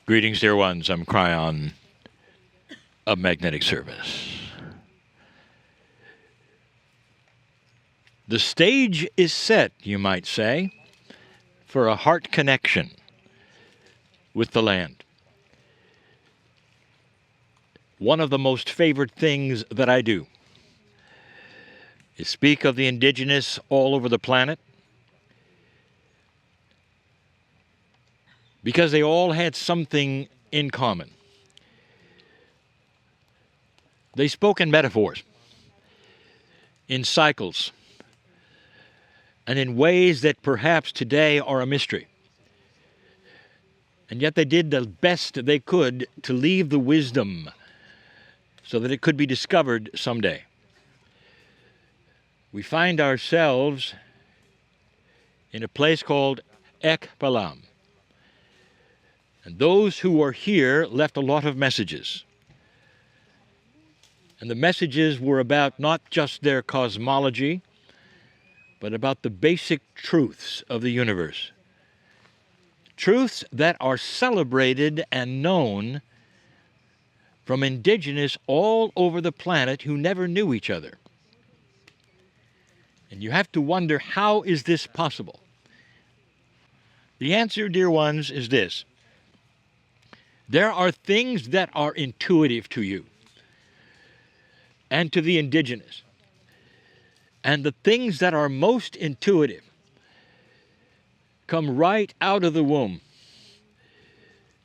Greetings, dear ones. I'm Kryon of Magnetic Service. The stage is set, you might say, for a heart connection with the land. One of the most favored things that I do is speak of the indigenous all over the planet, because they all had something in common. They spoke in metaphors, in cycles, and in ways that perhaps today are a mystery. And yet they did the best they could to leave the wisdom so that it could be discovered someday. We find ourselves in a place called Balam. And those who are here left a lot of messages. And the messages were about not just their cosmology, but about the basic truths of the universe. Truths that are celebrated and known from indigenous all over the planet who never knew each other. And you have to wonder, how is this possible? The answer, dear ones, is this. There are things that are intuitive to you and to the indigenous. And the things that are most intuitive come right out of the womb.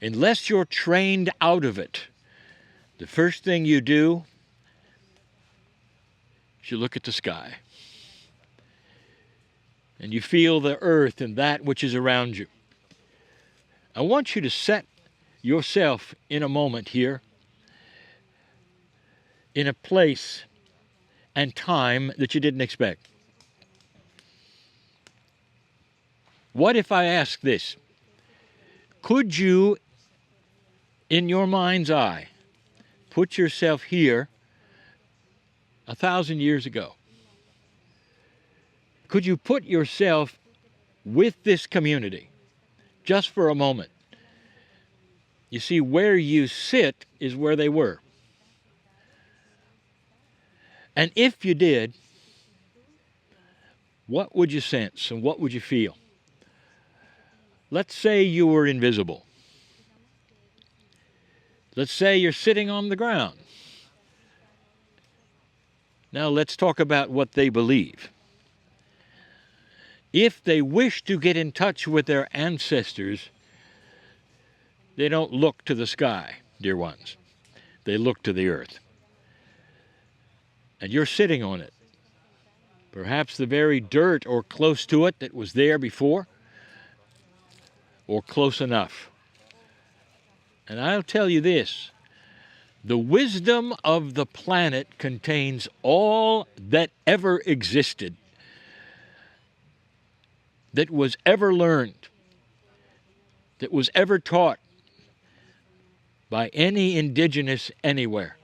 Unless you're trained out of it, the first thing you do is you look at the sky. And you feel the earth and that which is around you. I want you to set yourself in a moment here, in a place and time that you didn't expect. What if I ask this? Could you, in your mind's eye, put yourself here 1,000 years ago? Could you put yourself with this community just for a moment? You see, where you sit is where they were. And if you did, what would you sense and what would you feel? Let's say you were invisible. Let's say you're sitting on the ground. Now let's talk about what they believe. If they wish to get in touch with their ancestors, they don't look to the sky, dear ones. They look to the earth. And you're sitting on it. Perhaps the very dirt or close to it that was there before, or close enough. And I'll tell you this, the wisdom of the planet contains all that ever existed, that was ever learned, that was ever taught by any indigenous anywhere.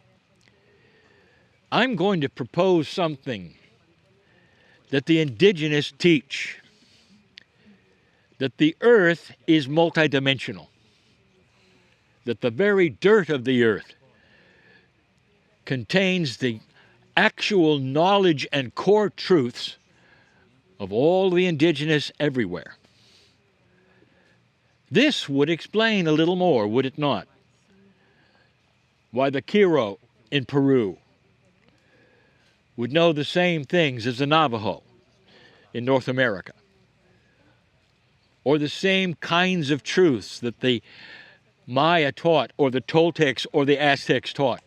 I'm going to propose something that the indigenous teach, that the earth is multidimensional, that the very dirt of the earth contains the actual knowledge and core truths of all the indigenous everywhere. This would explain a little more, would it not? Why the Carroll in Peru would know the same things as the Navajo in North America, or the same kinds of truths that the Maya taught, or the Toltecs or the Aztecs taught.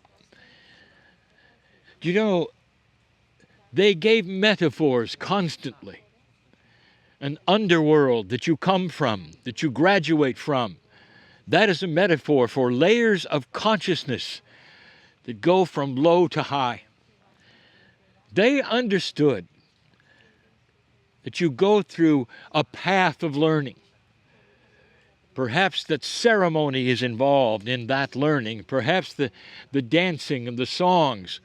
You know, they gave metaphors constantly. An underworld that you come from, that you graduate from, that is a metaphor for layers of consciousness that go from low to high. They understood that you go through a path of learning. Perhaps that ceremony is involved in that learning. Perhaps the dancing and the songs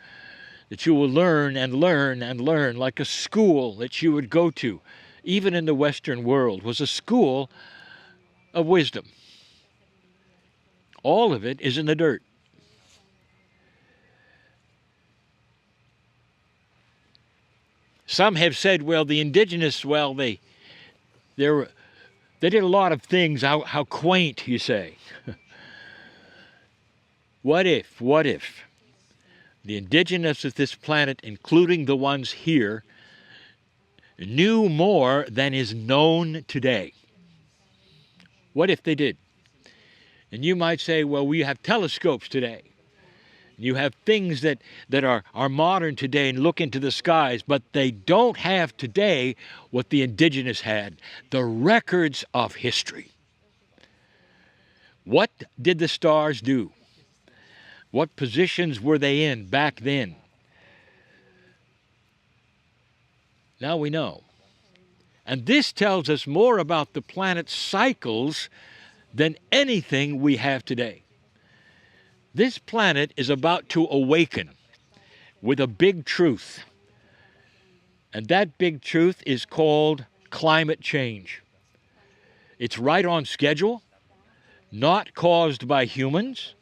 that you will learn and learn and learn, like a school that you would go to, even in the Western world, was a school of wisdom. All of it is in the dirt. Some have said, well, the indigenous, well, they did a lot of things. How quaint, you say. What if the indigenous of this planet, including the ones here, knew more than is known today? What if they did? And you might say, well, we have telescopes today. You have things that are modern today and look into the skies, but they don't have today what the indigenous had, the records of history. What did the stars do? What positions were they in back then? Now we know. And this tells us more about the planet's cycles than anything we have today. This planet is about to awaken with a big truth. And that big truth is called climate change. It's right on schedule, not caused by humans,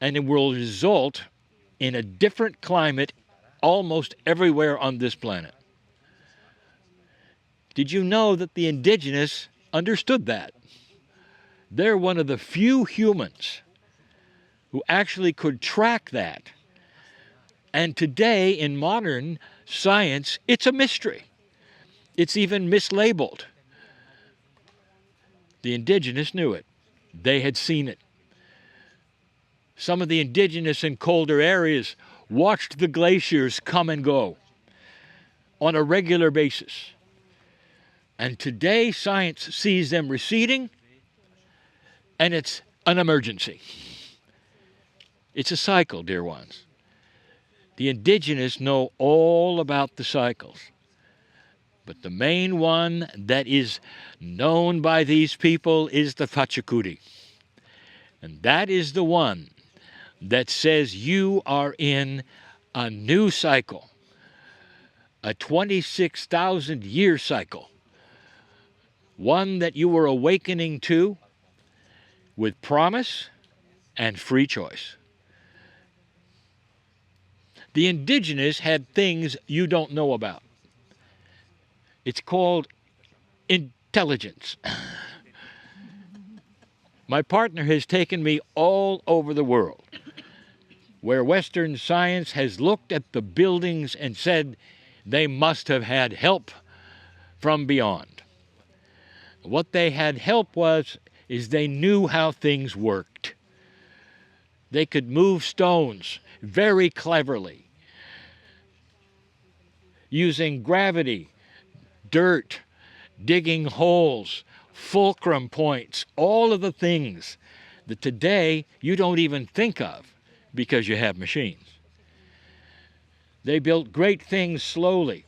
and it will result in a different climate almost everywhere on this planet. Did you know that the indigenous understood that? They're one of the few humans who actually could track that. And today, in modern science, it's a mystery. It's even mislabeled. The indigenous knew it. They had seen it. Some of the indigenous in colder areas watched the glaciers come and go on a regular basis. And today, science sees them receding, and it's an emergency. It's a cycle, dear ones. The indigenous know all about the cycles. But the main one that is known by these people is the Fachakudi. And that is the one that says you are in a new cycle, a 26,000-year cycle, one that you were awakening to with promise and free choice. The indigenous had things you don't know about. It's called intelligence. My partner has taken me all over the world, where Western science has looked at the buildings and said they must have had help from beyond. What they had help is they knew how things worked. They could move stones very cleverly, using gravity, dirt, digging holes, fulcrum points, all of the things that today you don't even think of because you have machines. They built great things slowly.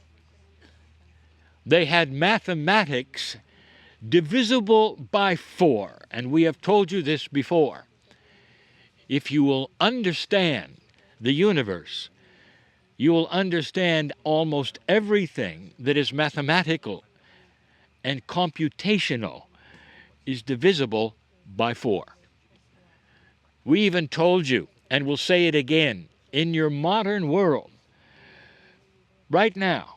They had mathematics divisible by 4, and we have told you this before. If you will understand the universe, you will understand almost everything that is mathematical and computational is divisible by 4. We even told you, and we'll say it again, in your modern world, right now,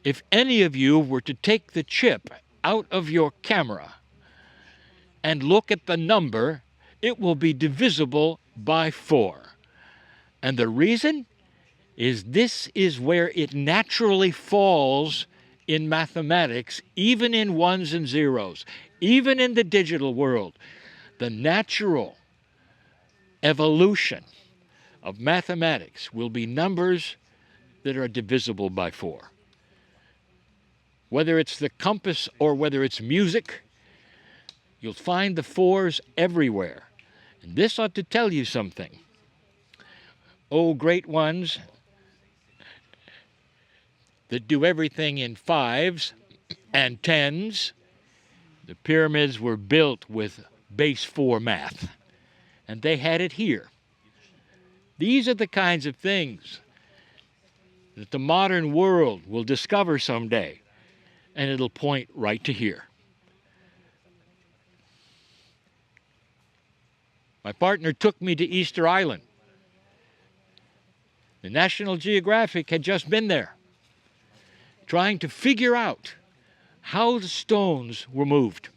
if any of you were to take the chip out of your camera and look at the number, it will be divisible by 4. And the reason is this is where it naturally falls in mathematics, even in ones and zeros, even in the digital world. The natural evolution of mathematics will be numbers that are divisible by 4. Whether it's the compass or whether it's music, you'll find the 4s everywhere. And this ought to tell you something. Oh, great ones that do everything in 5s and 10s, the pyramids were built with base 4 math, and they had it here. These are the kinds of things that the modern world will discover someday, and it'll point right to here. My partner took me to Easter Island. The National Geographic had just been there, trying to figure out how the stones were moved.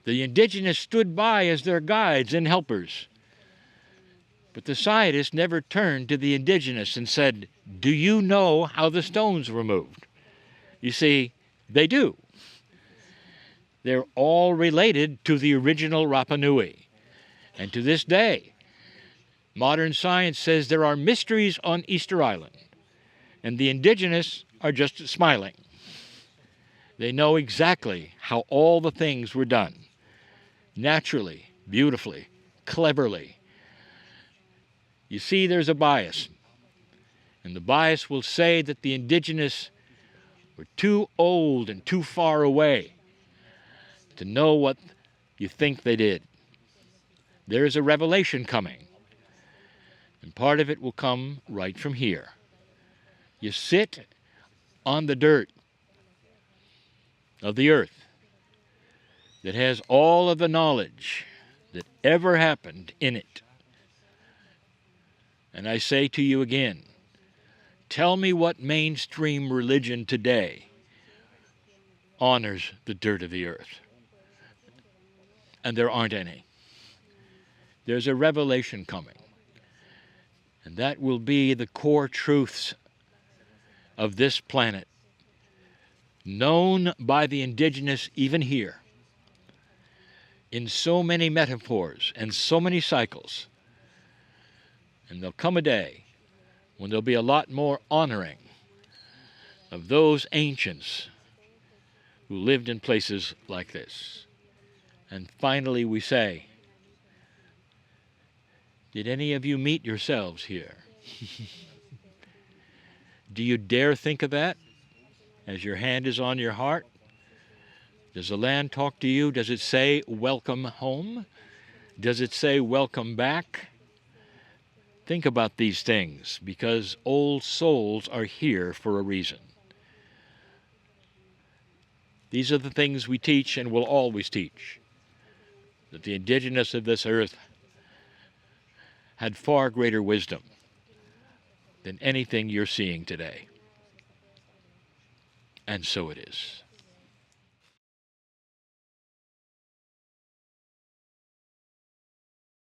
The Indigenous stood by as their guides and helpers. But the scientists never turned to the Indigenous and said, "Do you know how the stones were moved?" You see, they do. They're all related to the original Rapa Nui. And to this day, modern science says there are mysteries on Easter Island, and the Indigenous are just smiling. They know exactly how all the things were done. Naturally, beautifully, cleverly. You see, there's a bias. And the bias will say that the Indigenous were too old and too far away to know what you think they did. There is a revelation coming. And part of it will come right from here. You sit on the dirt of the earth that has all of the knowledge that ever happened in it. And I say to you again, tell me what mainstream religion today honors the dirt of the earth. And there aren't any. There's a revelation coming. And that will be the core truths of this planet, known by the Indigenous even here, in so many metaphors and so many cycles. And there'll come a day when there'll be a lot more honoring of those ancients who lived in places like this. And finally we say, did any of you meet yourselves here? Do you dare think of that as your hand is on your heart? Does the land talk to you? Does it say, welcome home? Does it say, welcome back? Think about these things, because old souls are here for a reason. These are the things we teach and will always teach, that the Indigenous of this earth had far greater wisdom than anything you're seeing today. And so it is.